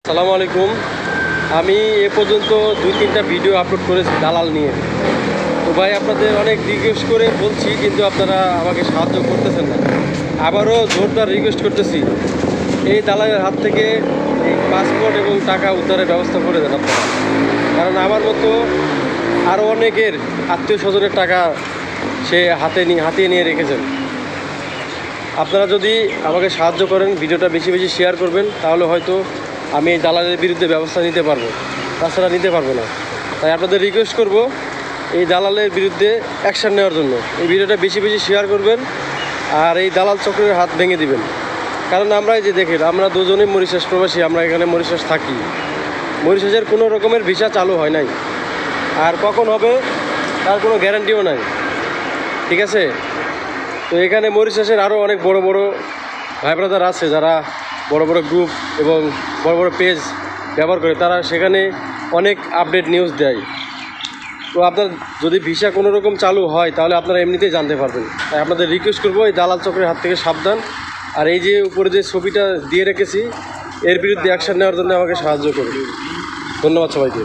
আসসালামু আলাইকুম। আমি এ পর্যন্ত 2-3টা ভিডিও আপলোড করেছি দালাল নিয়ে। তো ভাই আপনাদের অনেক রিকোয়েস্ট করে বলছি, কিন্তু আপনারা আমাকে সাহায্য করতেছেন না। আবারও জোরদার রিকোয়েস্ট করতেছি, এই দালালের হাত থেকে এই পাসপোর্ট এবং টাকা উদ্ধারের ব্যবস্থা করে দেন আপনারা। কারণ আমার মতো আরও অনেকের আত্মীয় স্বজনের টাকা সে হাতিয়ে নিয়ে রেখেছেন। আপনারা যদি আমাকে সাহায্য করেন, ভিডিওটা বেশি বেশি শেয়ার করবেন, তাহলে হয়তো আমি এই দালালের বিরুদ্ধে ব্যবস্থা নিতে পারবো, তাছাড়া নিতে পারবো না। তাই আপনাদের রিকোয়েস্ট করব এই দালালের বিরুদ্ধে অ্যাকশান নেওয়ার জন্য এই ভিডিওটা বেশি বেশি শেয়ার করবেন আর এই দালাল চক্রের হাত ভেঙে দিবেন। কারণ আমরা এই যে দেখেন, আমরা দুজনেই মরিশাস প্রবাসী, আমরা এখানে মরিশাস থাকি। মরিশাসের কোনো রকমের ভিসা চালু হয় নাই, আর কখন হবে তার কোনো গ্যারান্টিও নাই, ঠিক আছে? তো এখানে মরিশাসের আরও অনেক বড় বড় ভাই ব্রাদার আছে যারা বড় বড় গ্রুপ এবং বড় বড় পেজ ব্যবহার করে, তারা সেখানে অনেক আপডেট নিউজ দেয়। তো আপনার যদি ভিসা কোনো রকম চালু হয় তাহলে আপনারা এমনিতেই জানতে পারবেন। তাই আপনাদের রিকোয়েস্ট করবো এই দালাল চক্রের হাত থেকে সাবধান। আর এই যে উপরে যে ছবিটা দিয়ে রেখেছি, এর বিরুদ্ধে অ্যাকশান নেওয়ার জন্য আমাকে সাহায্য করুন। ধন্যবাদ সবাইকে।